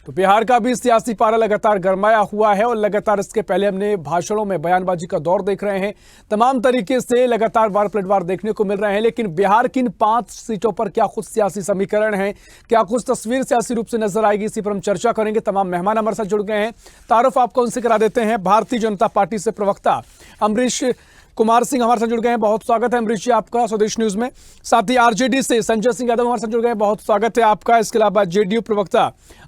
तो बिहार का भी सियासी पारा लगातार गरमाया हुआ है और लगातार इसके पहले हमने भाषणों में बयानबाजी का दौर देख रहे हैं। तमाम तरीके से लगातार वार पलटवार देखने को मिल रहे हैं। लेकिन बिहार की इन 5 सीटों पर क्या कुछ सियासी समीकरण है, क्या कुछ तस्वीर सियासी रूप से नजर आएगी, इसी पर हम चर्चा करेंगे। तमाम मेहमान हमारे साथ जुड़ गए हैं। तारुफ आपको उनसे करा देते हैं। भारतीय जनता पार्टी से प्रवक्ता अमरीश कुमार सिंह हमारे साथ जुड़ गए हैं। बहुत स्वागत है अमरीश जी आपका स्वदेश न्यूज में। साथ ही आरजेडी से संजय सिंह यादव हमारे साथ जुड़ गए हैं। बहुत स्वागत है आपका। इसके अलावा जेडीयू प्रवक्ता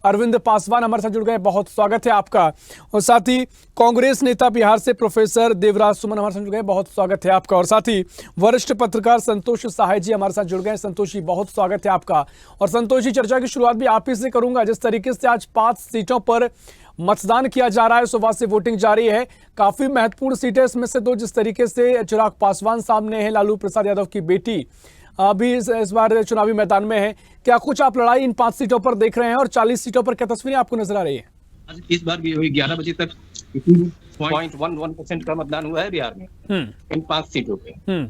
अरविंद पासवान हमारे साथ जुड़ गए हैं। बहुत स्वागत है आपका। और साथ ही कांग्रेस नेता बिहार से प्रोफेसर देवराज सुमन हमारे साथ जुड़ गए हैं। बहुत स्वागत है आपका। और साथ ही वरिष्ठ पत्रकार संतोष सहाय जी हमारे साथ जुड़ गए हैं। संतोष जी बहुत स्वागत है आपका। और संतोष जी, चर्चा की शुरुआत भी आप ही से करूंगा। जिस तरीके से आज 5 सीटों पर मतदान किया जा रहा है, सुबह से वोटिंग जारी है, काफी महत्वपूर्ण सीटें इसमें से 2। जिस तरीके से चिराग पासवान सामने है, लालू प्रसाद यादव की बेटी अभी इस बार चुनावी मैदान में है। क्या कुछ आप लड़ाई इन 5 सीटों पर देख रहे हैं और 40 सीटों पर क्या तस्वीरें आपको नजर आ रही है? इस बार भी 11 बजे तक 0.11% का मतदान हुआ है बिहार में इन 5 सीटों पे।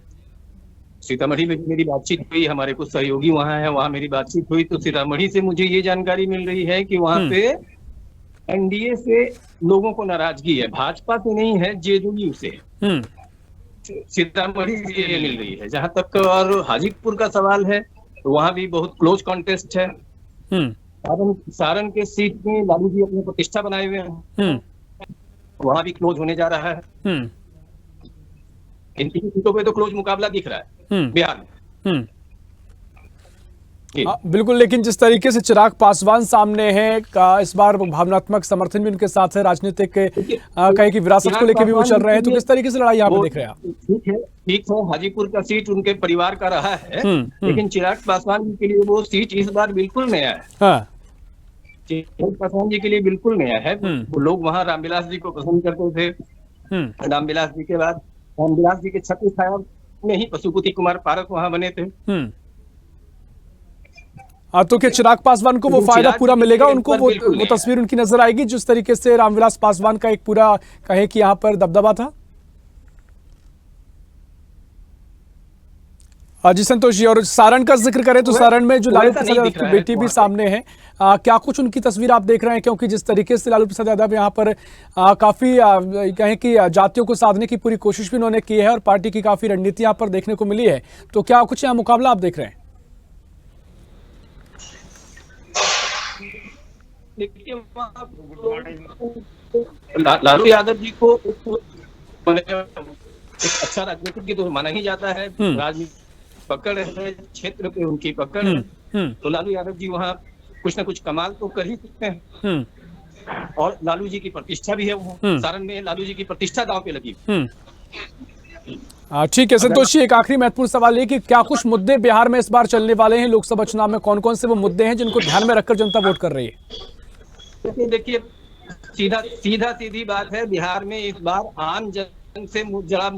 सीतामढ़ी में मेरी बातचीत हुई, हमारे कुछ सहयोगी वहां हैं, वहां मेरी बातचीत हुई तो सीतामढ़ी से मुझे ये जानकारी मिल रही है कि वहां पे एनडीए से लोगों को नाराजगी है, भाजपा से नहीं है, जेडीयू से। सीतामढ़ी से ये मिल रही है। जहां तक और हाजीपुर का सवाल है तो वहां भी बहुत क्लोज कॉन्टेस्ट है। सारण के सीट में लालू जी अपनी प्रतिष्ठा बनाए हुए हैं, वहां भी क्लोज होने जा रहा है। इन 3 सीटों पे तो क्लोज मुकाबला दिख रहा है बिहार में। बिल्कुल, लेकिन जिस तरीके से चिराग पासवान सामने है का इस बार भावनात्मक समर्थन भी उनके साथ है, राजनीतिक कहे कि विरासत को लेकर भी वो चल रहे हैं, तो किस तरीके से लड़ाई यहाँ पे देख रहे हैं आप? ठीक है, हाजीपुर का सीट उनके परिवार का रहा है, लेकिन चिराग पासवान जी के लिए वो सीट इस बार बिल्कुल नया है। चिराग पासवान जी के लिए बिल्कुल नया है। वो लोग वहाँ रामविलास जी को पसंद करते थे। रामविलास जी के बाद रामविलास जी के छत्र छाया में ही पशुपति कुमार पारक वहाँ बने थे। तो क्या चिराग पासवान को वो फायदा पूरा मिलेगा? उनको वो तस्वीर उनकी नजर आएगी जिस तरीके से रामविलास पासवान का एक पूरा कहे कि यहाँ पर दबदबा था? जी संतोष जी, और सारण का जिक्र करें तो सारण में जो लालू प्रसाद यादव की बेटी भी सामने है, क्या कुछ उनकी तस्वीर आप देख रहे हैं? क्योंकि जिस तरीके से लालू प्रसाद यादव यहाँ पर काफी कहें कि जातियों को साधने की पूरी कोशिश भी उन्होंने की है और पार्टी की काफी रणनीति यहाँ पर देखने को मिली है, तो क्या कुछ यहाँ मुकाबला आप देख रहे हैं? लालू यादव जी को एक अच्छा राजनीतिज्ञ तो माना ही जाता है। राजनीति पकड़ है, क्षेत्र पे उनकी पकड़ है, तो लालू यादव जी वहाँ कुछ ना कुछ कमाल तो कर ही सकते हैं। और लालू जी की प्रतिष्ठा भी है, वो सारण में लालू जी की प्रतिष्ठा दांव पे लगी। ठीक है संतोष जी, एक आखिरी महत्वपूर्ण सवाल है कि क्या कुछ मुद्दे बिहार में इस बार चलने वाले हैं लोकसभा चुनाव में? कौन कौन से वो मुद्दे हैं जिनको ध्यान में रखकर जनता वोट कर रही है? देखिए, सीधी बात है, बिहार में इस बार आम जन से जरा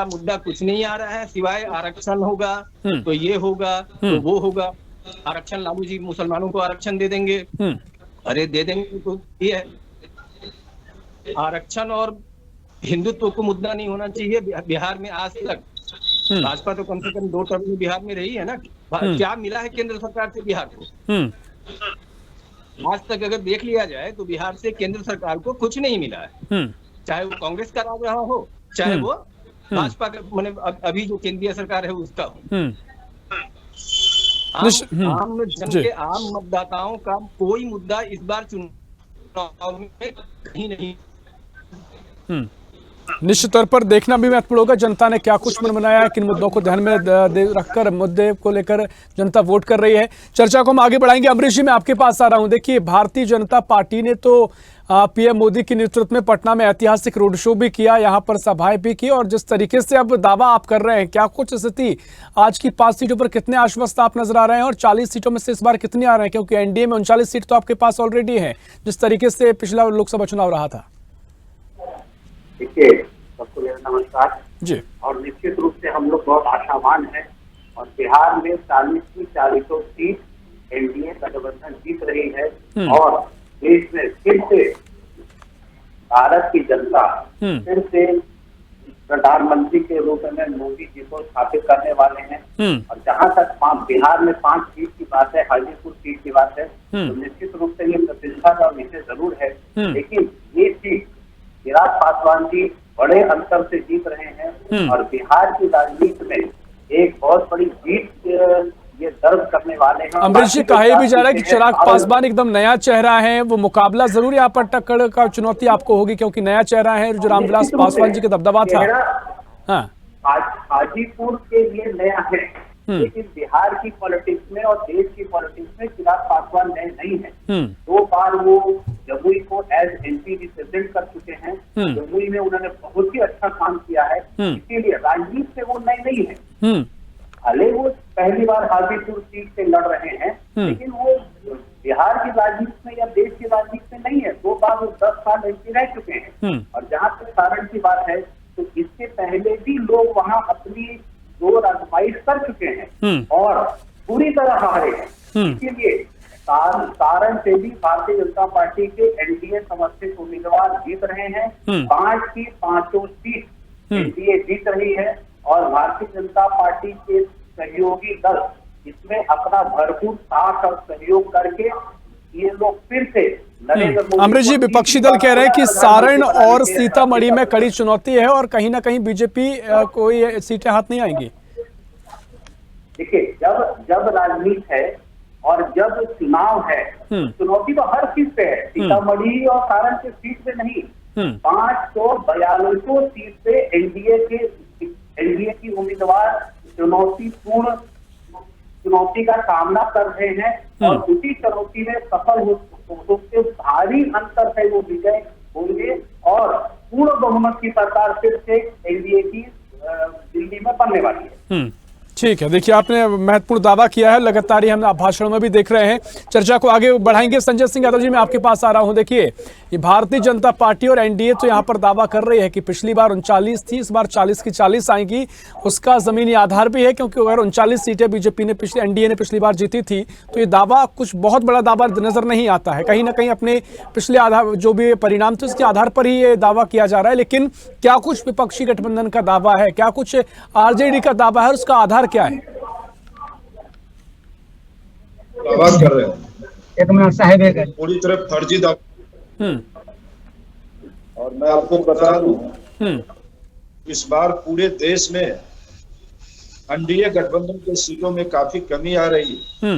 मुद्दा कुछ नहीं आ रहा है, सिवाय आरक्षण होगा तो ये होगा तो वो होगा। आरक्षण, लालू जी मुसलमानों को आरक्षण दे देंगे, अरे दे देंगे तो ये है। आरक्षण और हिंदुत्व को मुद्दा नहीं होना चाहिए बिहार में आज तक। भाजपा तो कम से कम 2 टर्म बिहार में रही है ना। क्या मिला है केंद्र सरकार से बिहार को? आज तक अगर देख लिया जाए तो बिहार से केंद्र सरकार को कुछ नहीं मिला है, चाहे वो कांग्रेस का राज रहा हो, चाहे वो भाजपा का, मतलब अभी जो केंद्रीय सरकार है उसका हो। आम जन के, आम मतदाताओं का कोई मुद्दा इस बार चुनाव में कहीं नहीं। निश्चित तौर पर देखना भी महत्वपूर्ण होगा जनता ने क्या कुछ मनमाया है, किन मुद्दों को ध्यान में रखकर मुद्दे को लेकर जनता वोट कर रही है। चर्चा को हम आगे बढ़ाएंगे। अमरीश जी, मैं आपके पास आ रहा हूं। देखिए, भारतीय जनता पार्टी ने तो पीएम मोदी के नेतृत्व में पटना में ऐतिहासिक रोड शो भी किया, यहां पर सभाएं भी की, और जिस तरीके से अब दावा आप कर रहे हैं, क्या कुछ स्थिति आज की 5 सीटों पर कितने आश्वस्त आप नजर आ रहे हैं और 40 सीटों में से इस बार कितने आ रहे हैं? क्योंकि एनडीए में 39 सीट तो आपके पास ऑलरेडी है, जिस तरीके से पिछला लोकसभा चुनाव रहा था। देखिए, सबको मेरा नमस्कार जी। और निश्चित रूप से हम लोग बहुत आशावान हैं और बिहार में 40 की 40 सीट एनडीए गठबंधन जीत रही है और देश में फिर से भारत की जनता फिर से प्रधानमंत्री के रूप में मोदी जी को स्थापित करने वाले हैं। और जहां तक बिहार में 5 सीट की बात है, हाजीपुर सीट की बात है, तो निश्चित रूप से ये प्रतिष्ठा का विषय जरूर है। लेकिन ये सीट चिराग पासवान जी बड़े अंतर से जीत रहे हैं और बिहार की राजनीति में एक बहुत बड़ी जीत ये दर्ज करने वाले हैं। अमरीश जी, कहा भी जा रहा है कि चिराग पासवान एकदम नया चेहरा है, वो मुकाबला जरूर यहाँ पर टक्कर का चुनौती आपको होगी, क्योंकि नया चेहरा है जो रामविलास पासवान जी का दबदबा था। हाँ, हाजीपुर के लिए नया है, लेकिन बिहार की पॉलिटिक्स में और देश की पॉलिटिक्स में चिराग पासवान नए नहीं है। 2 बार वो जमुई को एज एमपी रिप्रेजेंट कर चुके हैं। जमुई में उन्होंने बहुत ही अच्छा काम किया है, इसीलिए राजनीति से वो नए नहीं है। भले वो पहली बार हाजीपुर सीट से लड़ रहे हैं, लेकिन वो बिहार की राजनीति में या देश की राजनीति में नहीं है। 2 बार वो 10 साल एमपी रह चुके हैं। और जहां तक सारण की बात है, तो इससे पहले भी लोग वहां अपनी जोर आजमाइश कर चुके हैं और पूरी तरह हारे हैं। इसीलिए सारण से भी भारतीय जनता पार्टी के एनडीए समर्थित उम्मीदवार जीत रहे हैं। 5 की 5 सीट एनडीए जीत रही है और भारतीय जनता पार्टी के सहयोगी दल इसमें अपना भरपूर साथ और सहयोग करके ये लोग फिर से नरेंद्र मोदी। अमरीश जी, विपक्षी दल कह रहे हैं कि सारण और सीतामढ़ी में कड़ी चुनौती है और कहीं ना कहीं बीजेपी को ये सीटें हाथ नहीं आएंगी। देखिए, जब राजनीति है और जब चुनाव है, चुनौती तो हर चीज पे है। सीतामढ़ी और सारण के सीट पे नहीं, 542 सीट पे एनडीए की उम्मीदवार चुनौती का सामना कर रहे हैं और उसी चुनौती में सफल होते भारी अंतर से वो विजय होंगे और पूर्ण बहुमत की सरकार फिर से एनडीए की दिल्ली में बनने वाली है। ठीक है, देखिए आपने महत्वपूर्ण दावा किया है, लगातार ही हम भाषणों में भी देख रहे हैं। चर्चा को आगे बढ़ाएंगे। संजय सिंह यादव जी, मैं आपके पास आ रहा हूं। देखिए, ये भारतीय जनता पार्टी और एनडीए तो यहां पर दावा कर रही है कि पिछली बार 39 थी, इस बार 40 की 40 आएंगी। उसका जमीनी आधार भी है, क्योंकि अगर 39 सीटें बीजेपी ने एनडीए ने पिछली बार जीती थी, तो ये दावा कुछ बहुत बड़ा दावा नजर नहीं आता है। कहीं ना कहीं अपने पिछले आधार जो भी परिणाम थे उसके आधार पर ही ये दावा किया जा रहा है। लेकिन क्या कुछ विपक्षी गठबंधन का दावा है, क्या कुछ आरजेडी का दावा है, उसका आधार क्या है? दावा कर रहे हैं एक मिनट साहब, पूरी तरह फर्जी दावा। और मैं आपको बता दूं, इस बार पूरे देश में एनडीए गठबंधन के सीटों में काफी कमी आ रही है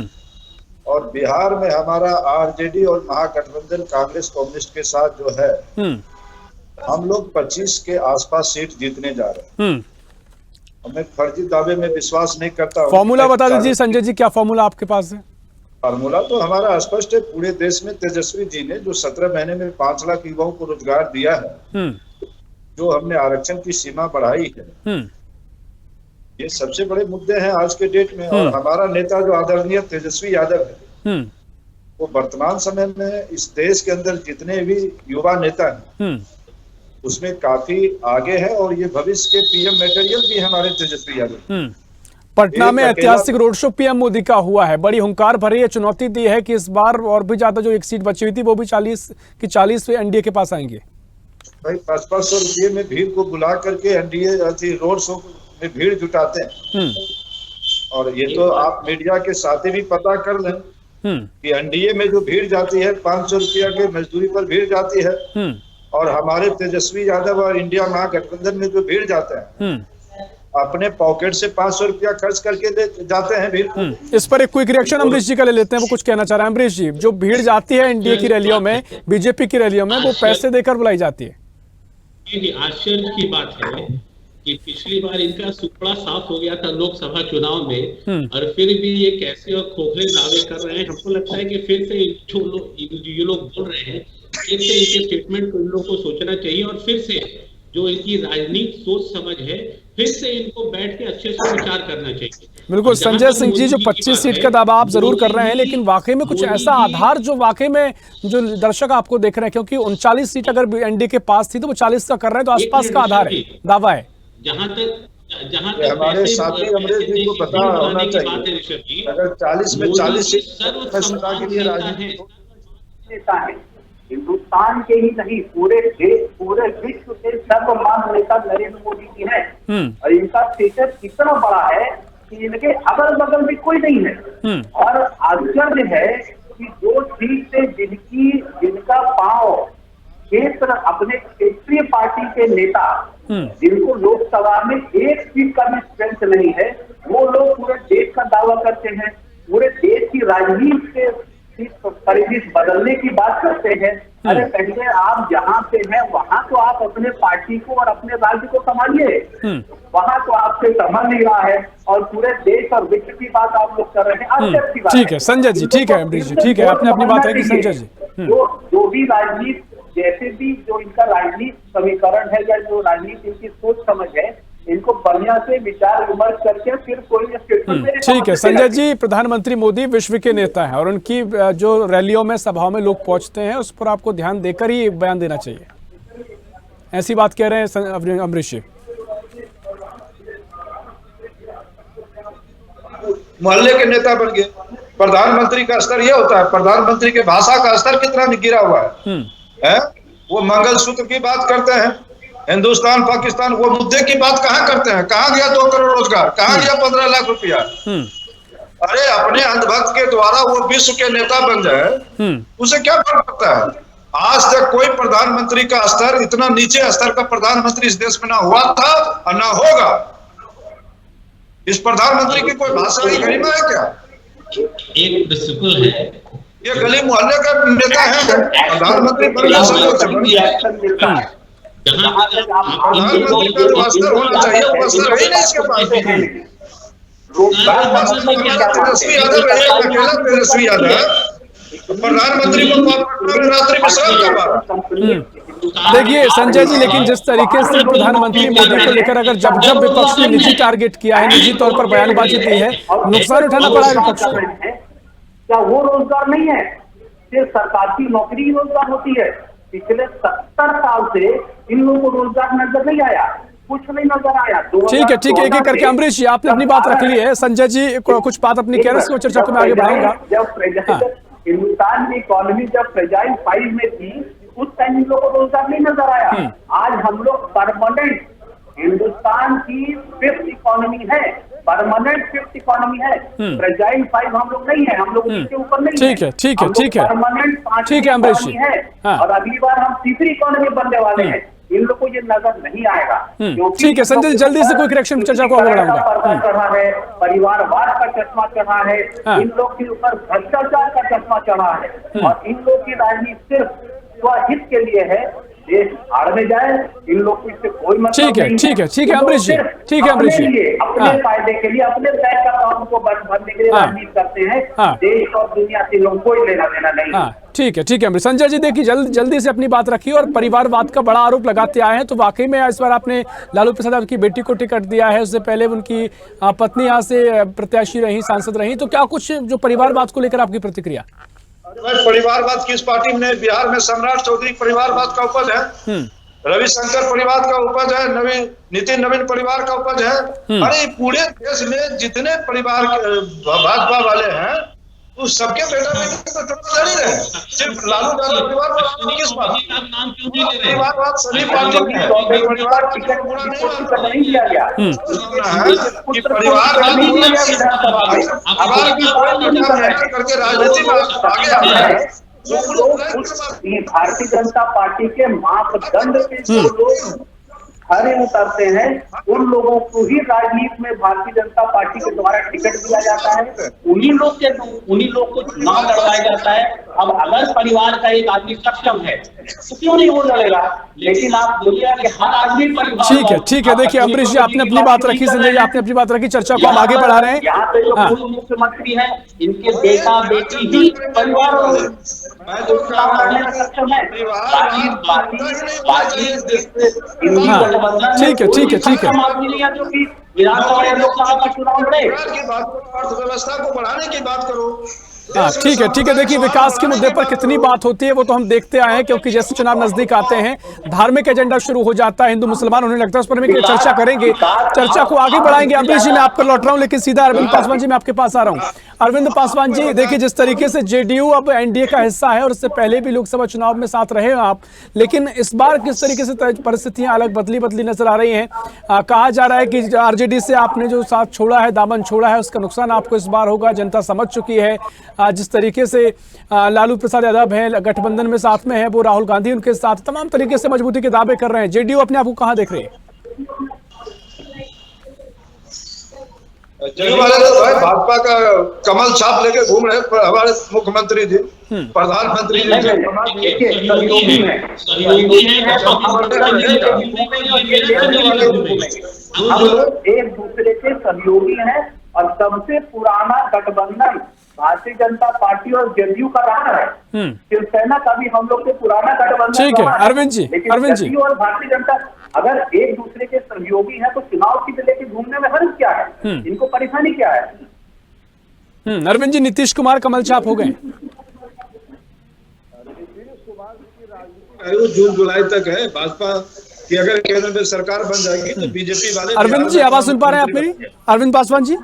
और बिहार में हमारा आरजेडी और महागठबंधन कांग्रेस कम्युनिस्ट के साथ जो है, हम लोग 25 के आसपास सीट जीतने जा रहे हैं। मैं फर्जी दावे में विश्वास नहीं करता। फॉर्मूला बता दीजिए संजय जी, क्या फॉर्मूला आपके पास है? फॉर्मूला तो हमारा स्पष्ट है। पूरे देश में तेजस्वी जी ने जो 17 महीने में 5 लाख युवाओं को रोजगार दिया है, जो हमने आरक्षण की सीमा बढ़ाई है, ये सबसे बड़े मुद्दे हैं आज के डेट में। और हमारा नेता जो आदरणीय तेजस्वी यादव है, वो वर्तमान समय में इस देश के अंदर जितने भी युवा नेता हैं उसमें काफी आगे है और ये भविष्य के पीएम मटेरियल भी हमारे तेजस्वी यादव। पटना में ऐतिहासिक रोड शो पीएम मोदी का हुआ है, बड़ी हुंकार भरी ये चुनौती दी है कि इस बार और भी ज्यादा जो एक सीट बची हुई थी वो भी 40 की 40 एनडीए के पास आएंगे। भाई 500 रुपये में भीड़ को बुला करके एनडीए रोड शो में भीड़ जुटाते हैं। और ये तो आप मीडिया के साथ भी पता कर लें कि एनडीए में जो भीड़ जाती है 500 रुपया के मजदूरी पर भीड़ जाती है, और हमारे तेजस्वी यादव और इंडिया महागठबंधन में जो भीड़ जाते हैं अपने पॉकेट से 500 रुपया खर्च करके जाते हैं भीड़। इस पर एक क्विक रिएक्शन अमरीश जी का ले लेते हैं, वो कुछ कहना चाह रहे हैं। अमरीश जी, जो भीड़ जाती है एनडीए की रैलियों में, बीजेपी की रैलियों में, वो पैसे देकर बुलाई जाती है। आश्चर्य की बात है कि पिछली बार इनका सुपड़ा साफ हो गया था लोकसभा चुनाव में, और फिर भी ये कैसे और खोखले दावे कर रहे हैं। हमको लगता है कि फिर से ये लोग बोल रहे हैं, फिर से इनके स्टेटमेंट को इन लोगों को सोचना चाहिए और फिर से जो इनकी राजनीतिक सोच समझ है, फिर से इनको बैठ के अच्छे से विचार करना चाहिए। बिल्कुल संजय सिंह जी, जो 25 सीट का दावा आप जरूर कर रहे हैं, लेकिन वाकई में कुछ ऐसा आधार जो वाकई में जो दर्शक आपको देख रहे हैं, क्योंकि 39 सीट अगर एनडीए के पास थी तो वो 40 का कर रहे हैं, तो आसपास का आधार है, दावा है। जहां तक हमारे साथी अमरीश जी को पता होना चाहिए, अगर 40 में 40 सीट नेता है हिंदुस्तान के ही नहीं पूरे देश, पूरे विश्व के सर्वमान्य नेता नरेंद्र मोदी जी हैं। और इनका स्टेटस इतना बड़ा है कि इनके अगल बगल में कोई नहीं है। और आश्चर्य है कि जो सीट से जिनका पांव क्षेत्र अपने क्षेत्रीय पार्टी के नेता, जिनको लोकसभा में एक सीट का भी स्ट्रेंथ नहीं है, वो लोग पूरे देश का दावा करते हैं, पूरे देश की राजनीति के परिदृश्य बदलने की बात करते हैं। अरे पहले आप जहाँ पे हैं वहाँ तो आप अपने पार्टी को और अपने राज्य को संभालिए, वहाँ तो आपसे संभल नहीं रहा है और पूरे देश और विश्व की बात आप लोग कर रहे हैं। ठीक है संजय जी, ठीक है अमरीश जी, ठीक है, आपने अपनी बात रखी संजय जी। जो भी राजनीति, जैसे भी जो इनका राजनीति समीकरण है या जो राजनीति इनकी सोच समझ है, इनको बढ़िया से विचार विमर्श करके फिर कोई स्टेटमेंट। ठीक है संजय जी, प्रधानमंत्री मोदी विश्व के नेता हैं और उनकी जो रैलियों में सभाओं में लोग पहुंचते हैं उस पर आपको ध्यान देकर ही बयान देना चाहिए, ऐसी बात कह रहे हैं अमरीश जी। मोहल्ले के नेता बन गए। प्रधानमंत्री का स्तर ये होता है, प्रधानमंत्री के भाषा का स्तर कितना गिरा हुआ है? वो मंगलसूत्र की बात करते हैं, हिंदुस्तान पाकिस्तान, वो मुद्दे की बात कहाँ करते हैं? कहाँ गया 2 करोड़ रोजगार, कहाँ गया 15 लाख रुपया? अरे अपने अंधभक्त के द्वारा वो विश्व के नेता बन जाए, उसे क्या फर्क पड़ता है? आज तक कोई प्रधानमंत्री का स्तर, इतना नीचे स्तर का प्रधानमंत्री इस देश में ना हुआ था और ना होगा। इस प्रधानमंत्री की कोई भाषा की गरिमा है क्या? एक प्रिंसिपल है, ये गली मोहल्ले का नेता है, प्रधानमंत्री प्रधानमंत्री का जो स्तर होना चाहिए वो स्तर है ही नहीं इसके पास। तेजस्वी यादव अकेला तेजस्वी यादव प्रधानमंत्री को रात्रि विश्राम करवा रहा। देखिए संजय जी, लेकिन जिस तरीके से प्रधानमंत्री मोदी को लेकर अगर जब जब विपक्ष ने निजी टारगेट किया है, निजी तौर पर बयानबाजी दी है, नुकसान उठाना पड़ा है विपक्ष को। क्या वो रोजगार नहीं है? सिर्फ सरकार की नौकरी ही रोजगार होती है? पिछले 70 साल से इन लोगों को रोजगार नजर नहीं आया, कुछ नहीं नजर आया। ठीक है, ठीक है, एक एक करके अमरीश जी आपने अपनी बात रख ली है, संजय जी कुछ बात अपनी कह रहे हैं, चर्चा को मैं आगे बढ़ाऊंगा। जब हिंदुस्तान की इकोनॉमी जब फ्रेजाइल 5 में थी, उस टाइम इन लोगों को रोजगार नहीं नजर आया। आज हम लोग परमानेंट, हिंदुस्तान की 5th इकोनॉमी है, परमानेंट 5th इकोनॉमी है, फ्रेजाइल 5 हम लोग नहीं है, हम लोग इसके ऊपर नहीं। ठीक है, ठीक है, ठीक है, परमानेंट 5 ठीक है अमरीश जी है। और अगली बार हम 3री इकोनॉमी बनने वाले हैं। इन लोग को ये नजर नहीं आएगा। ठीक है संजय जी, जल्दी से कोई करेक्शन चर्चा को आगे बढ़ाऊंगा। चढ़ा है, परिवारवाद का चश्मा चढ़ा है, इन लोग के ऊपर भ्रष्टाचार का चश्मा चढ़ा है, और इन लोग की राजनीति सिर्फ स्वहित के लिए है। देश भाड़ में जाए, इन लोग को इससे कोई मतलब ठीक है, नहीं। ठीक है, ठीक है अमरीश जी, ठीक है अमरीश जी, अपने फायदे के लिए, अपने बैंक अकाउंट को भरने के लिए राजनीति करते हैं। देश और दुनिया से लोग कोई लेना देना नहीं। ठीक है, ठीक है अमरीश। संजय जी देखिए, जल्दी से अपनी बात रखिए और परिवारवाद का बड़ा आरोप लगाते आए हैं, तो वाकई में इस बार आपने लालू प्रसाद यादव की बेटी को टिकट दिया है, उससे पहले उनकी पत्नी यहाँ से प्रत्याशी रही, सांसद रही, तो क्या कुछ जो परिवारवाद को लेकर आपकी प्रतिक्रिया? परिवारवाद किस पार्टी में? बिहार में सम्राट चौधरी परिवारवाद का उपज है, रविशंकर परिवार का उपज है, नितिन नवीन परिवार का उपज है। अरे पूरे देश में जितने परिवार भाजपा वाले हैं उस सबके बेटा बेटी तो चुनाव लड़ रहे हैं। सिर्फ लालू यादव परिवार किस बात? परिवारवाद सभी पार्टी में है, परिवार टिकट पूरा नहीं दिया गया कि परिवारवाद करके राजनीति में आगे आ रहा है। भारतीय जनता पार्टी के मापदंड पे जो लोग खड़े उतरते हैं, उन लोगों को ही राजनीति में भारतीय जनता पार्टी के द्वारा टिकट दिया जाता है, उन्हीं लोग को चुनाव लड़वाया जाता है। अब अगर परिवार का एक आदमी सक्षम है तो क्यों नहीं वो लड़ेगा? लेकिन आप बोलिए कि हर आदमी परिवार। ठीक है, ठीक है, देखिए अमरीश जी आपने अपनी बात रखी, संजय जी आपने अपनी बात रखी, चर्चा को हम आगे बढ़ा रहे हैं। यहाँ पे जो पूर्व मुख्यमंत्री है, इनके बेटा बेटी ही परिवार सक्षम है। ठीक है, ठीक है, ठीक है, जो कि विधानसभा या लोकसभा का चुनाव लड़े। अर्थव्यवस्था को बढ़ाने की बात करो, हाँ ठीक है देखिए, विकास के मुद्दे पर कितनी बात होती है वो तो हम देखते आए हैं, क्योंकि जैसे चुनाव नजदीक आते हैं धार्मिक एजेंडा शुरू हो जाता है, हिंदू मुसलमान होने लगता है, उस पर हम चर्चा करेंगे, चर्चा को आगे बढ़ाएंगे। अमरीश जी मैं आप पर लौट रहा हूँ, लेकिन सीधा अरविंद पासवान जी मैं आपके पास आ रहा हूँ। अरविंद पासवान जी देखिए, जिस तरीके से जेडीयू अब एनडीए का हिस्सा है और इससे पहले भी लोकसभा चुनाव में साथ रहे आप, लेकिन इस बार किस तरीके से परिस्थितियां अलग बदली नजर आ रही हैं। कहा जा रहा है कि आरजेडी से आपने जो साथ छोड़ा है, दामन छोड़ा है, उसका नुकसान आपको इस बार होगा, जनता समझ चुकी है। जिस तरीके से लालू प्रसाद यादव है गठबंधन में साथ में है, वो राहुल गांधी उनके साथ तमाम तरीके से मजबूती के दावे कर रहे हैं, जेडीयू अपने आप को कहां देख रही है? भाजपा का कमल छाप लेके घूम रहे हमारे मुख्यमंत्री जी, प्रधानमंत्री जी। हम लोग एक दूसरे के सहयोगी हैं और सबसे पुराना गठबंधन भारतीय जनता पार्टी और जेडीयू का रहा है। शिवसेना का भी हम लोग से पुराना गठबंधन। ठीक है अरविंद जी, जेडीयू और भारतीय जनता अगर एक दूसरे के सहयोगी हैं तो चुनाव की लेके घूमने में हर्ज क्या है, इनको परेशानी क्या है? अरविंद जी, नीतीश कुमार कमल छाप हो गए, जून जुलाई तक है भाजपा कि अगर केंद्र में सरकार बन जाएगी तो बीजेपी वाले। अरविंद जी आवाज सुन पा रहे हैं आप मेरी? अरविंद पासवान जी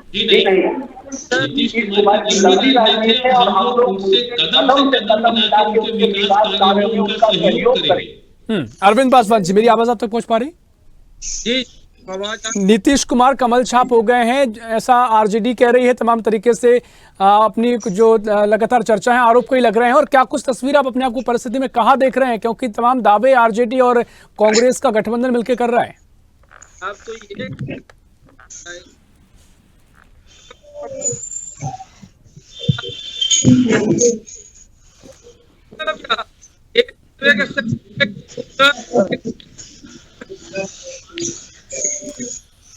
अरविंद पासवान जी मेरी आवाज आप तक पहुंच पा रही? नीतीश कुमार कमल छाप हो गए हैं, ऐसा आरजेडी कह रही है, तमाम तरीके से अपनी जो लगातार चर्चा है, आरोप कई लग रहे हैं। और क्या कुछ तस्वीर आप अपने आप को परिस्थिति में कहां देख रहे हैं, क्योंकि तमाम दावे आरजेडी और कांग्रेस का गठबंधन मिलकर कर रहा है? आप तो ये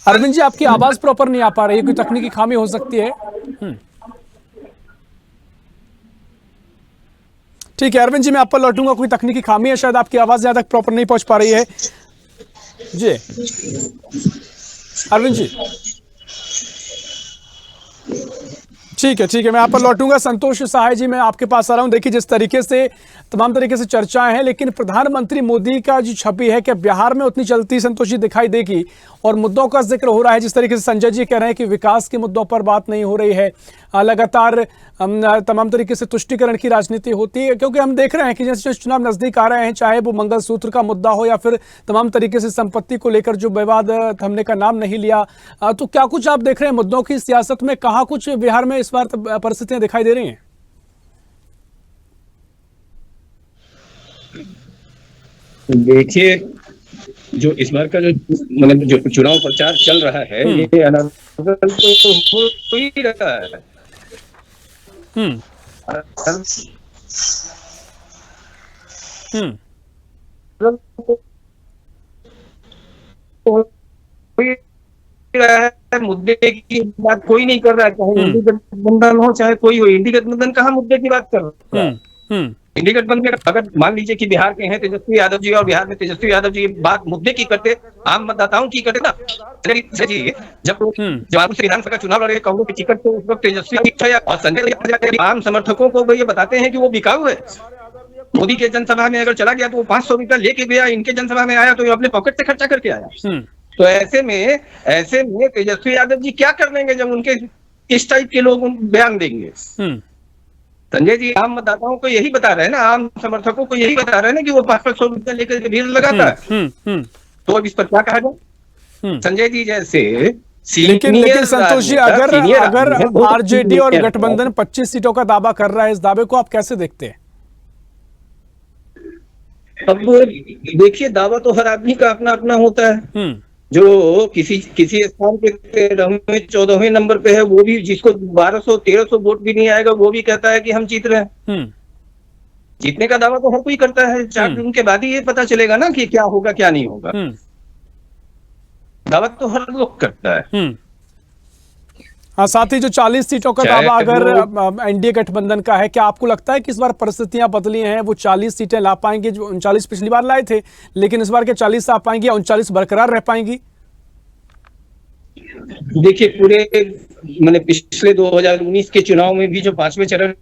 अरविंद जी आपकी आवाज प्रॉपर नहीं आ पा रही है, कोई तकनीकी खामी हो सकती है। ठीक है अरविंद जी मैं आप पर लौटूंगा, कोई तकनीकी खामी है, शायद आपकी आवाज ज्यादा प्रॉपर नहीं पहुंच पा रही है जी। अरविंद जी ठीक है मैं आप पर लौटूंगा। संतोष सहाय जी मैं आपके पास आ रहा हूं। देखिए जिस तरीके से तमाम तरीके से चर्चाएं हैं, लेकिन प्रधानमंत्री मोदी का जो छवि है क्या बिहार में उतनी चलती संतोष जी दिखाई देगी? और मुद्दों का जिक्र हो रहा है, जिस तरीके से संजय जी कह रहे हैं कि विकास के मुद्दों पर बात नहीं हो रही है, लगातार तमाम तरीके से तुष्टीकरण की राजनीति होती है, क्योंकि हम देख रहे हैं कि जैसे चुनाव नजदीक आ रहे हैं, चाहे वो मंगलसूत्र का मुद्दा हो या फिर तमाम तरीके से संपत्ति को लेकर जो विवाद थमने का नाम नहीं लिया, तो क्या कुछ आप देख रहे हैं मुद्दों की सियासत में, कहाँ कुछ बिहार में इस बार परिस्थितियां दिखाई दे रही हैं? देखिए जो इस बार का जो मतलब जो चुनाव प्रचार चल रहा है ये अनावरण तो हो ही रहा है। मुद्दे की बात कोई नहीं कर रहा है, चाहे इंडी गठबंधन हो चाहे कोई हो। इंडी गठबंधन कहाँ मुद्दे की बात कर रहा है? इंडी गठबंधन अगर मान लीजिए कि बिहार के हैं तेजस्वी यादव जी और बिहार में तेजस्वी यादव जी बात मुद्दे की करते, आम मतदाताओं की करते ना। जी जब विधानसभा का चुनाव लड़े कांग्रेस की टिकट तो उस वक्त तेजस्वी और संजय आम समर्थकों को ये बताते हैं कि वो बिकाऊ है। मोदी के जनसभा में अगर चला गया तो वो 500 रुपया लेके गया, इनके जनसभा में आया तो अपने पॉकेट से खर्चा करके आया। तो ऐसे में तेजस्वी यादव जी क्या कर लेंगे जब उनके इस टाइप के लोग बयान देंगे? संजय जी आम मतदाताओं को यही बता रहे हैं ना, आम समर्थकों को यही बता रहे हैं ना कि वो 500 रुपया लेकर के भीड़ लगाता है। तो अब इस पर क्या कहा जाए? संजय जी जैसे लेकिन संतोष जी अगर आरजेडी और गठबंधन 25 सीटों का दावा कर रहा है, इस दावे को आप कैसे देखते हैं? अब देखिए दावा तो हर आदमी का अपना अपना होता है। जो किसी स्थान पे 13वें 14वें नंबर पे है, वो भी जिसको 1200-1300 वोट भी नहीं आएगा वो भी कहता है कि हम जीत रहे हैं। जीतने का दावा तो हर कोई करता है, 4 जून के बाद ही ये पता चलेगा ना कि क्या होगा क्या नहीं होगा। दावा तो हर लोग करता है। हाँ, साथ ही जो 40 सीटों का दावा अगर एनडीए गठबंधन का है, क्या आपको लगता है कि इस बार परिस्थितियां बदली हैं, वो 40 सीटें ला पाएंगे? जो 39 पिछली बार लाए थे, लेकिन इस बार के 40 आ पाएंगे या 39 बरकरार रह पाएंगी? देखिए पूरे मैंने पिछले 2019 के चुनाव में भी जो 5वें चरण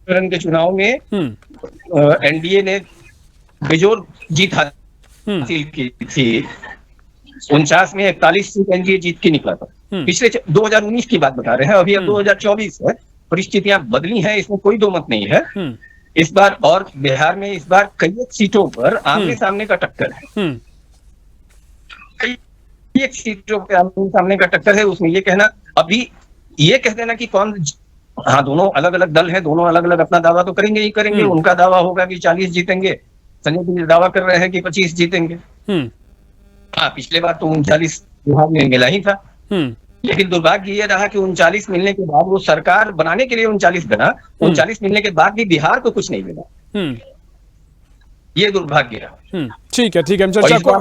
के चुनाव में एनडीए ने बेजोर जीत हासिल की थी। 49 में 41 सीट एनडीए जीत के निकला था। पिछले 2019 की बात बता रहे हैं, अभी अब 2024 है, परिस्थितियां बदली हैं, इसमें कोई दो मत नहीं है। इस बार और बिहार में इस बार कई सीटों पर आमने सामने का टक्कर है। कई सीटों पर आमने सामने का टक्कर है। उसमें ये कहना, अभी ये कह देना कि कौन, हाँ दोनों अलग अलग दल हैं, दोनों अलग अलग अपना दावा तो करेंगे ही करेंगे। उनका दावा होगा कि 40 जीतेंगे, संजय जी दावा कर रहे हैं कि 25 जीतेंगे। हाँ, पिछले बार तो 39 बिहार में मिला ही था, लेकिन दुर्भाग्य ये रहा कि 39 मिलने के बाद, वो सरकार बनाने के लिए 39 बना, 39 मिलने के बाद भी बिहार को कुछ नहीं मिला। ये दुर्भाग्य रहा। ठीक है, हम चर्चा को तो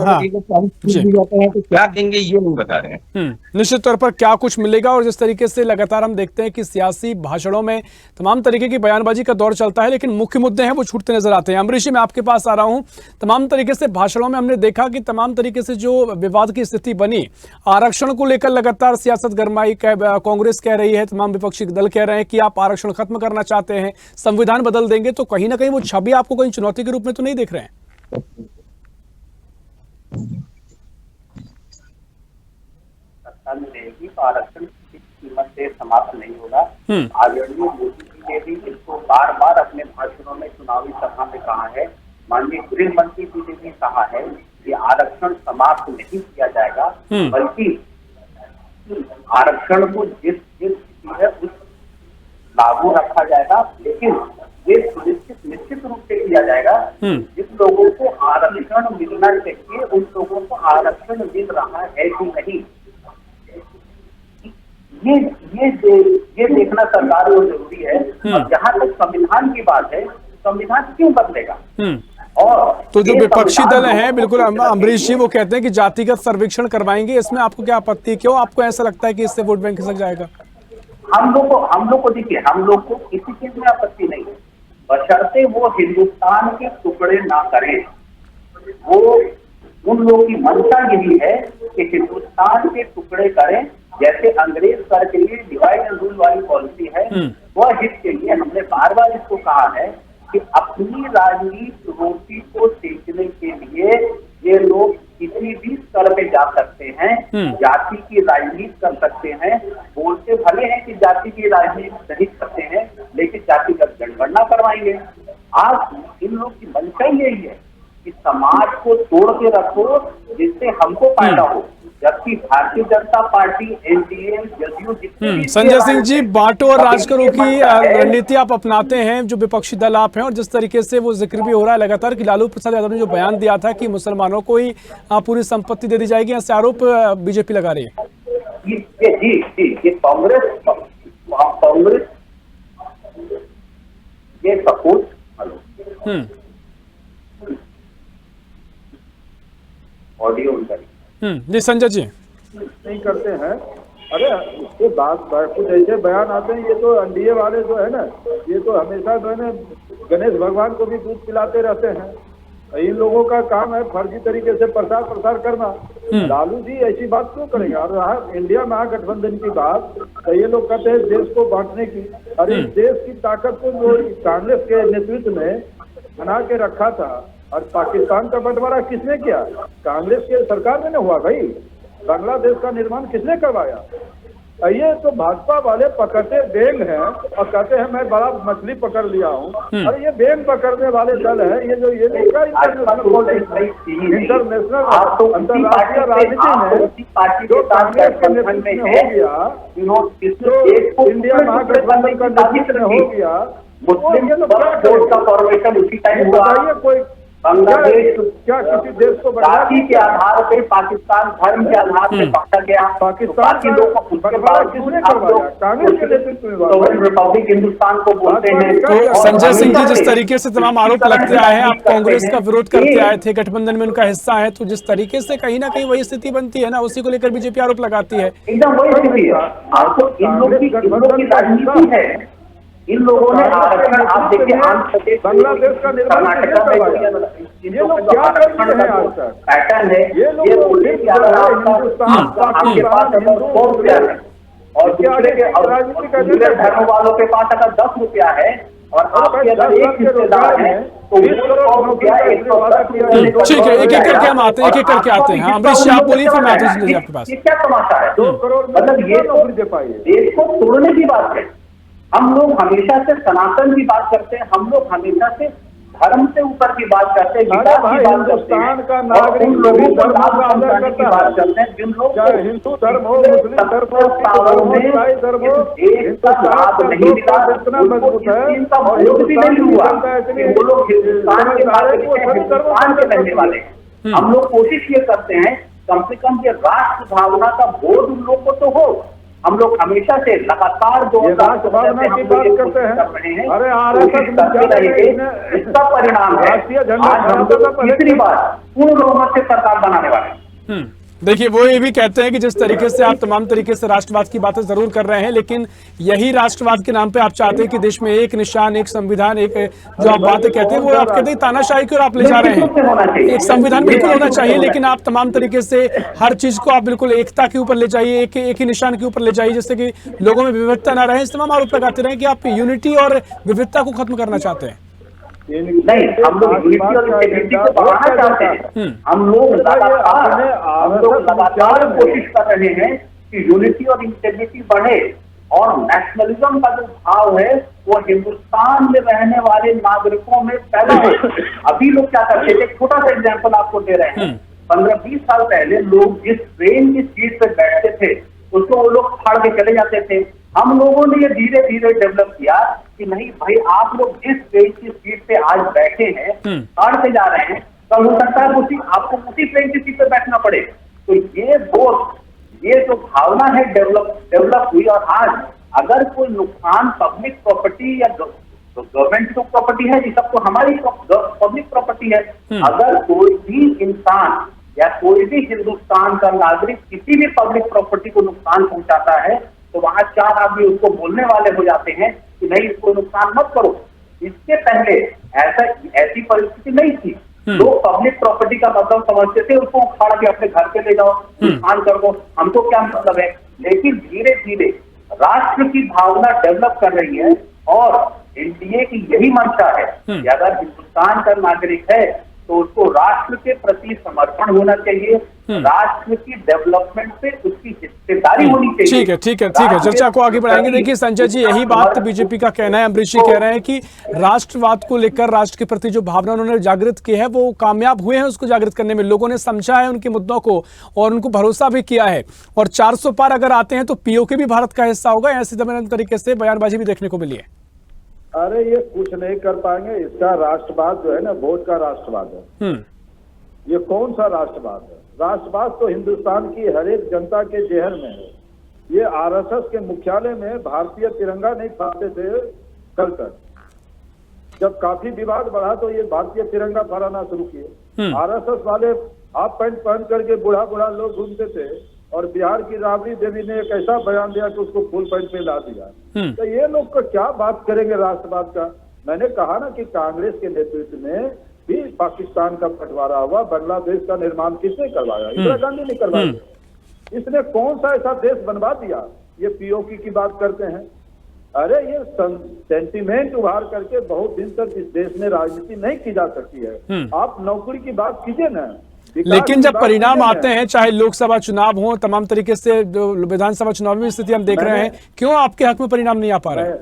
क्या देंगे ये नहीं बता रहे हैं। निश्चित तौर पर क्या कुछ मिलेगा, और जिस तरीके से लगातार हम देखते हैं कि सियासी भाषणों में तमाम तरीके की बयानबाजी का दौर चलता है, लेकिन मुख्य मुद्दे हैं वो छूटते नजर आते हैं। अमरीश जी, मैं आपके पास आ रहा हूं। तमाम तरीके से भाषणों में हमने देखा कि तमाम तरीके से जो विवाद की स्थिति बनी, आरक्षण को लेकर लगातार सियासत गरमाई, कांग्रेस कह रही है, तमाम विपक्षी दल कह रहे हैं कि आप आरक्षण खत्म करना चाहते हैं, संविधान बदल देंगे, तो कहीं ना कहीं वो छवि आपको कहीं चुनौती के रूप में तो नहीं देख रहे हैं? सत्ता में रहेगी तो आरक्षण किसी कीमत से समाप्त नहीं होगा। आदरणीय मोदी जी ने भी इसको बार बार अपने भाषणों में, चुनावी सभा में कहा है। माननीय गृह मंत्री जी ने भी कहा है कि आरक्षण समाप्त नहीं किया जाएगा, बल्कि आरक्षण को जिस स्थिति है उस लागू रखा जाएगा, लेकिन ये सुनिश्चित निश्चित रूप से किया जाएगा जिन लोगों को आरक्षण मिलना चाहिए उन लोगों को आरक्षण मिल रहा है कि नहीं, ये देखना सरकार को जरूरी है। और जहां तक संविधान की बात है, संविधान क्यों बदलेगा? और तो जो विपक्षी दल हैं, बिल्कुल अमरीश जी, वो कहते हैं कि जातिगत सर्वेक्षण करवाएंगे, इसमें आपको क्या आपत्ति? क्यों आपको ऐसा लगता है कि इससे वोट बैंक खिसक जाएगा? हम लोग को देखिए, हम लोग को किसी चीज में आपत्ति नहीं है, बशर्ते वो हिंदुस्तान के टुकड़े ना करें। वो उन लोगों की मंशा यही है कि हिंदुस्तान के टुकड़े करें, जैसे अंग्रेज कर के लिए डिवाइड एंड रूल वाली पॉलिसी है, वह हित के लिए हमने बार बार इसको कहा है कि अपनी राजनीति रोटी को सेकने के लिए ये लोग किसी भी स्तर पे जा सकते हैं, जाति की राजनीति कर सकते हैं। बोलते भले हैं कि जाति की राजनीति नहीं करते हैं, लेकिन जातिगत जनगणना करवाएंगे। आज इन लोग की मंशा यही है कि समाज को तोड़ के रखो जिससे हमको फायदा हो, जबकि भारतीय जनता पार्टी, एनडीए, जदयू जितने भी संजय सिंह जी, बांटो और राज करो की रणनीति आप अपनाते हैं, जो विपक्षी दल आप हैं, और जिस तरीके से वो जिक्र भी हो रहा है लगातार कि लालू प्रसाद यादव ने जो बयान दिया था कि मुसलमानों को ही पूरी संपत्ति दे दी जाएगी, ऐसे आरोप बीजेपी लगा रही है। ये कांग्रेस ये सपोर्ट ऑडियो उनका जी संजय जी नहीं करते हैं। अरे उसके बाद कुछ ऐसे बयान आते हैं, ये तो एनडीए वाले जो है ना, ये तो हमेशा जो है ना गणेश भगवान को भी दूध पिलाते रहते हैं। इन लोगों का काम है फर्जी तरीके से प्रसार करना। लालू जी ऐसी बात क्यों करेंगे? और रहा इंडिया महागठबंधन की बात, तो ये लोग कहते हैं देश को बांटने की। अरे इस देश की ताकत को जो कांग्रेस के नेतृत्व में बना के रखा था, और पाकिस्तान का बंटवारा किसने किया? कांग्रेस के सरकार में न हुआ भाई। बांग्लादेश का निर्माण किसने करवाया? ये तो भाजपा वाले पकड़ते बेंग हैं और कहते हैं मैं बड़ा मछली पकड़ लिया हूँ। अरे ये बेंग पकड़ने वाले दल है, ये जो ये इंटरनेशनल अंतर्राष्ट्रीय राजनीति में जो कांग्रेस के नेतृत्व में हो गया, जो इंडिया महागठबंधन का नेतृत्व में हो गया, मुस्लिम का फॉर्मेशन उसी टाइम हुआ। कोई बांग्लादेश क्या किसी देश को जाति के आधार पे पाकिस्तान धर्म के आधार पे बांटा गया। पाकिस्तान किसने करवाया? कांग्रेस के नेतृत्व में रिपब्लिक हिंदुस्तान को बोलते हैं। तो संजय सिंह जी, जिस तरीके से तमाम आरोप लगते आए हैं, आप कांग्रेस का विरोध करते आए थे, गठबंधन में उनका हिस्सा है, तो जिस तरीके से कहीं ना कहीं वही स्थिति बनती है ना, उसी को लेकर बीजेपी आरोप लगाती है। एकदम वही स्थिति है। आपको इन लोगों की राजनीति है। इन लोगों ने आरक्षण, आप देखिए आंध्र प्रदेश, बांग्लादेश का कर्नाटका में ये लोग क्या कर रहे हैं आज तक? पैटर्न है ये बोलने की आपके पास अगर 100 रुपया है और दूसरे धर्म वालों के पास अगर 10 रुपया है, और आपके अगर एक हिस्सेदार हैं तो वो 100 रुपया 110 ठीक है, एक एक करके हम आते हैं, एक एक करके आते हैं। अमरीश जी आप बोलिए, फिर मैं आते हैं आपके पास। ये क्या तमाशा है? 2 करोड़ मतलब ये नौकरी दे पाइए। देश को तोड़ने की बात है। हम लोग हमेशा से सनातन की बात करते हैं, हम लोग हमेशा से धर्म से ऊपर की बात करते हैं, विकास की बात करते हैं, का नागरिक उन लोगों को लाभ पहुंचाने की बात करते हैं जिन लोग चाहे हिंदू धर्म हो, मुस्लिम धर्म हो, सालों में ईसाई धर्म हो, देश का लाभ नहीं मिला, इतना मजबूत है इनका वोट भी नहीं हुआ कि वो लोग हिंदुस्तान के नागरिक हैं, हिंदुस्तान के रहने वाले हैं। हम लोग कोशिश ये करते हैं कम से कम ये राष्ट्र भावना का बोध उन लोग को तो हो। हम लोग हमेशा से लगातार 2000 भावना की बात करते हैं। अरे RSS इसका परिणाम है आज हम लोग तीसरी बार पूर्ण बहुमत से सरकार बनाने वाले हैं। देखिए, वो ये भी कहते हैं कि जिस तरीके से आप तमाम तरीके से राष्ट्रवाद की बातें जरूर कर रहे हैं, लेकिन यही राष्ट्रवाद के नाम पे आप चाहते हैं कि देश में एक निशान, एक संविधान, एक जो आप बातें कहते हैं वो आप कहते हैं तानाशाही की ओर आप ले जा रहे हैं। एक संविधान बिल्कुल होना चाहिए, लेकिन आप तमाम तरीके से हर चीज को आप बिल्कुल एकता के ऊपर ले जाइए, एक ही निशान के ऊपर ले जाइए, जिससे कि लोगों में विविधता ना रहे। इस तमाम आरोप लगाते रहे कि आप यूनिटी और विविधता को खत्म करना चाहते हैं। नहीं, हम लोग यूनिटी और इंटीग्रिटी को बढ़ाना चाहते हैं। हम लोग लगातार कोशिश कर रहे हैं कि यूनिटी और इंटीग्रिटी बढ़े और नेशनलिज्म का जो भाव है वो हिंदुस्तान में रहने वाले नागरिकों में पैदा हो। अभी लोग क्या करते थे, छोटा सा एग्जाम्पल आपको दे रहे हैं। 15-20 साल पहले लोग जिस ट्रेन की सीट पे बैठते थे उसको वो लोग फाड़ के चले जाते थे। हम लोगों ने ये धीरे धीरे डेवलप किया कि नहीं भाई, आप लोग जिस ट्रेन की सीट पे आज बैठे हैं, फाड़ते जा रहे हैं, कल हो सकता है आपको उसी ट्रेन की सीट पे बैठना पड़े। तो ये जो भावना है डेवलप हुई। और आज अगर कोई नुकसान पब्लिक प्रॉपर्टी या गवर्नमेंट की प्रॉपर्टी है, ये सब तो हमारी पब्लिक प्रॉपर्टी है। अगर कोई भी इंसान या कोई भी हिंदुस्तान का नागरिक किसी भी पब्लिक प्रॉपर्टी को नुकसान पहुंचाता है तो वहां 4 आदमी उसको बोलने वाले हो जाते हैं कि नहीं, इसको नुकसान मत करो। इसके पहले ऐसी परिस्थिति नहीं थी। लोग पब्लिक प्रॉपर्टी का मतलब समझते थे, उसको उखाड़ के अपने घर पे ले जाओ, नुकसान कर दो, हमको क्या मतलब है। लेकिन धीरे धीरे राष्ट्र की भावना डेवलप कर रही है और एनडीए की यही मंशा है कि अगर हिंदुस्तान का नागरिक है तो उसको राष्ट्र के प्रति समर्पण होना चाहिए, राष्ट्र की डेवलपमेंट पे उसकी हिस्सेदारी होनी चाहिए। ठीक है। चर्चा को आगे बढ़ाएंगे। देखिए संजय जी, यही बात बीजेपी का कहना है। अमरीश जी कह रहे हैं कि राष्ट्रवाद को लेकर राष्ट्र के प्रति जो भावना उन्होंने जागृत की है वो कामयाब हुए हैं उसको जागृत करने में। लोगों ने समझा है उनके मुद्दों को और उनको भरोसा भी किया है। और 400 पार अगर आते हैं तो पीओके भी भारत का हिस्सा होगा, ऐसी तरीके से बयानबाजी भी देखने को मिली है। अरे ये कुछ नहीं कर पाएंगे। इसका राष्ट्रवाद जो है ना, वोट का राष्ट्रवाद है। ये कौन सा राष्ट्रवाद है? राष्ट्रवाद तो हिंदुस्तान की हर एक जनता के जेहर में है। ये आरएसएस के मुख्यालय में भारतीय तिरंगा नहीं फहराते थे कल तक। जब काफी विवाद बढ़ा तो ये भारतीय तिरंगा फहराना शुरू किए। आरएसएस वाले हाफ पैंट पहन करके बूढ़ा लोग घूमते थे और बिहार की राबड़ी देवी ने एक ऐसा बयान दिया कि उसको फुल पैंट पे ला दिया। तो ये लोग को क्या बात करेंगे राष्ट्रवाद का? मैंने कहा ना कि कांग्रेस के नेतृत्व में भी पाकिस्तान का बंटवारा हुआ, बांग्लादेश का निर्माण किसने करवाया? इंदिरा गांधी ने करवाया। इसने कौन सा ऐसा देश बनवा दिया? ये पीओके की बात करते हैं। अरे ये सेंटीमेंट उभार करके बहुत दिन तक इस देश में राजनीति नहीं की जा सकती है। आप नौकरी की बात कीजिए ना। लेकिन जब परिणाम आते हैं, चाहे लोकसभा चुनाव हो, तमाम तरीके से जो विधानसभा चुनाव में स्थिति हम देख रहे हैं, क्यों आपके हक में परिणाम नहीं आ पा रहे हैं?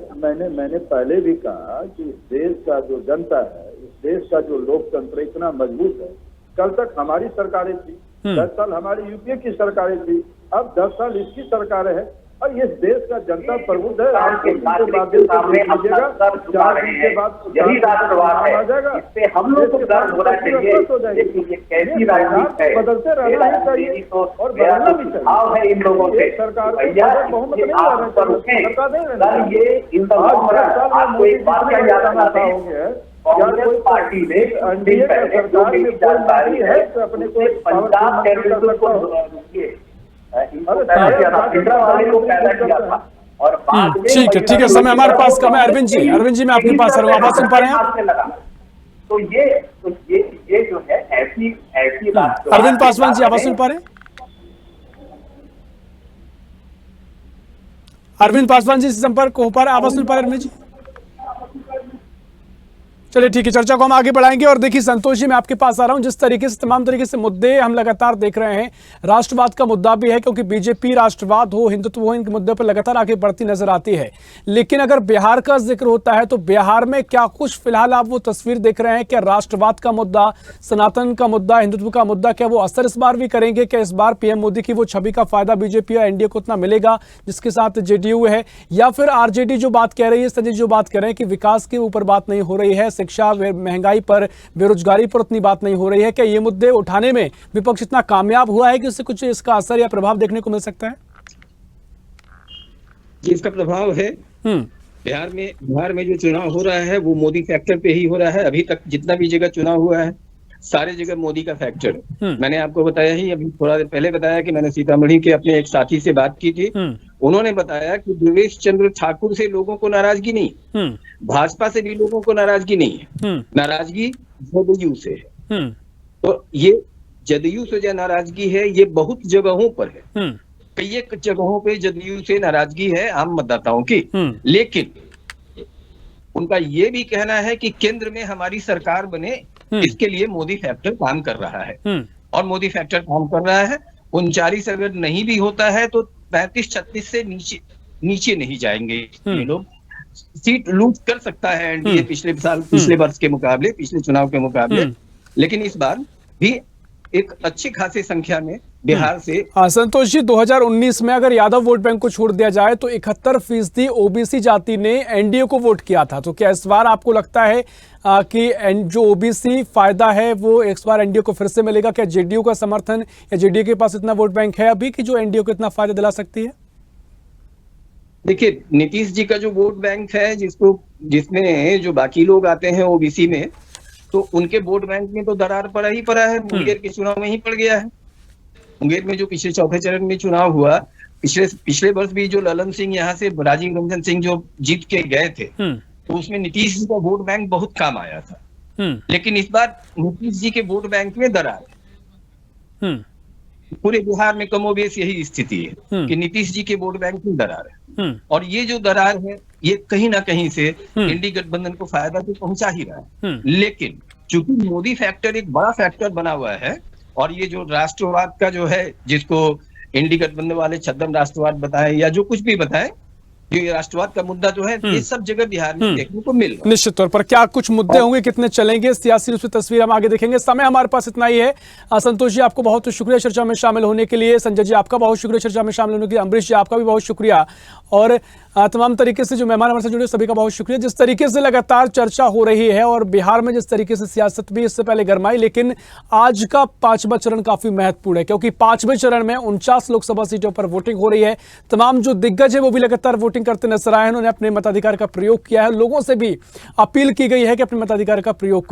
मैंने पहले भी कहा कि इस देश का जो जनता है, इस देश का जो लोकतंत्र इतना मजबूत है। कल तक हमारी सरकारें थी, 10 साल हमारी यूपीए की सरकारें थी, अब 10 साल इसकी सरकारें हैं और ये देश का जनता प्रभुत्व है। यही राष्ट्रवाद है, इससे हम लोग को गर्व होना चाहिए। लेकिन ये कैसी राजनीति है, बदलते रहना ही चाहिए और बदलना भी चाहिए। भाव है इन लोगों से सरकार भैया, आप पर उठे कल ये इन आपको एक बात क्या याद आना है, कांग्रेस पार्टी ने एनडीए सरकार में जानकारी है तो अपने को पंजाब टेररिज्म को पैदा किया था और ठीक है, समय हमारे पास कम है। अरविंद जी मैं आपके पास आवाज सुन पा रहे हैं? तो ये जो है ऐसी बात। अरविंद पासवान जी आवाज सुन पा रहे हैं? अरविंद पासवान जी से संपर्क हो पा रहे, आवाज सुन पा रहे अरविंद जी? चलिए ठीक है, चर्चा को हम आगे बढ़ाएंगे। और देखिए संतोष जी, मैं आपके पास आ रहा हूं। जिस तरीके से तमाम तरीके से मुद्दे हम लगातार देख रहे हैं, राष्ट्रवाद का मुद्दा भी है, क्योंकि बीजेपी राष्ट्रवाद हो, हिंदुत्व हो, इन मुद्दों पर लगातार आगे बढ़ती नजर आती है। लेकिन अगर बिहार का जिक्र होता है तो बिहार में क्या कुछ फिलहाल आप वो तस्वीर देख रहे हैं? क्या राष्ट्रवाद का मुद्दा, सनातन का मुद्दा, हिंदुत्व का मुद्दा, क्या वो असर इस बार भी करेंगे? क्या इस बार पीएम मोदी की वो छवि का फायदा बीजेपी और एनडीए को उतना मिलेगा जिसके साथ जेडीयू है? या फिर आरजेडी जो बात कह रही है, संजय जो बात कह रहे हैं कि विकास के ऊपर बात नहीं हो रही है, शिक्षा, महंगाई पर, बेरोजगारी पर उतनी बात नहीं हो रही है, क्या ये मुद्दे उठाने में विपक्ष इतना कामयाब हुआ है कि उससे कुछ इसका असर या प्रभाव देखने को मिल सकता है? जी, इसका प्रभाव है। बिहार में जो चुनाव हो रहा है वो मोदी फैक्टर पे ही हो रहा है। अभी तक जितना भी जगह चुनाव हुआ है सारे जगह मोदी का फैक्टर है। मैंने आपको बताया ही, अभी थोड़ा देर पहले बताया कि मैंने सीतामढ़ी के अपने एक साथी से बात की थी। उन्होंने बताया कि देवेश चंद्र ठाकुर से लोगों को नाराजगी नहीं, भाजपा से भी लोगों को नाराजगी नहीं है, नाराजगी जदयू से है। तो ये जदयू से जो नाराजगी है ये बहुत जगहों पर है, कई एक जगहों पे जदयू से नाराजगी है आम मतदाताओं की। लेकिन उनका ये भी कहना है कि केंद्र में हमारी सरकार बने, इसके लिए मोदी फैक्टर काम कर रहा है। और मोदी फैक्टर काम कर रहा है। 39 अगर नहीं भी होता है तो 35-36 से नीचे नहीं जाएंगे ये लोग। सीट लूज कर सकता है एनडीए पिछले वर्ष के मुकाबले, पिछले चुनाव के मुकाबले, लेकिन इस बार भी एक अच्छी खासी संख्या में बिहार से। संतोष जी, 2019 में अगर यादव वोट बैंक को छोड़ दिया जाए तो 71% ओबीसी जाति ने एनडीए को वोट किया था। तो क्या इस बार आपको लगता है कि जो ओबीसी फायदा है वो इस बार एनडीए को फिर से मिलेगा? क्या जेडीयू का समर्थन या जेडीयू के पास इतना वोट बैंक है अभी कि जो एनडीए को इतना फायदा दिला सकती है? देखिए, नीतीश जी का जो वोट बैंक है, जिसमें जो बाकी लोग आते हैं ओबीसी में, तो उनके वोट बैंक में तो दरार पड़ा ही पड़ा है। मुंगेर के चुनाव में ही पड़ गया है। मुंगेर में जो पिछले चौथे चरण में चुनाव हुआ, पिछले वर्ष भी जो ललन सिंह यहाँ से, राजीव रंजन सिंह जो जीत के गए थे, तो उसमें नीतीश जी का वोट बैंक बहुत काम आया था। लेकिन इस बार नीतीश जी के वोट बैंक में दरार है। पूरे बिहार में कमोबेश यही स्थिति है कि नीतीश जी के वोट बैंक में दरार है। और ये जो दरार है ये कहीं ना कहीं से इंडी गठबंधन को फायदा तो पहुंचा ही रहा है। लेकिन चूंकि मोदी फैक्टर एक बड़ा फैक्टर बना हुआ है, और ये जो राष्ट्रवाद का जो है, जिसको इंडी गठबंधन वाले छद्म राष्ट्रवाद बताएं या जो कुछ भी बताएं, ये राष्ट्रवाद का मुद्दा जो है ये सब जगह बिहार में देखने को मिल रहा है। निश्चित तौर पर क्या कुछ मुद्दे होंगे, कितने चलेंगे, सियासी रूप से तस्वीर हम आगे देखेंगे। समय हमारे पास इतना ही है। संतोष जी, आपको बहुत शुक्रिया चर्चा में शामिल होने के लिए। संजय जी, आपका बहुत शुक्रिया चर्चा में शामिल होने के लिए। अमरीश जी, आपका भी बहुत शुक्रिया। और तमाम तरीके से जो मेहमान हमारे साथ जुड़े सभी का बहुत शुक्रिया। जिस तरीके से लगातार चर्चा हो रही है और बिहार में जिस तरीके से सियासत भी इससे पहले गरमाई, लेकिन आज का 5वां चरण काफी महत्वपूर्ण है, क्योंकि 5वें चरण में 49 लोकसभा सीटों पर वोटिंग हो रही है। तमाम जो दिग्गज है वो भी लगातार वोटिंग करते नजर आए हैं। उन्होंने अपने मताधिकार का प्रयोग किया है। लोगों से भी अपील की गई है कि अपने मताधिकार का प्रयोग करें।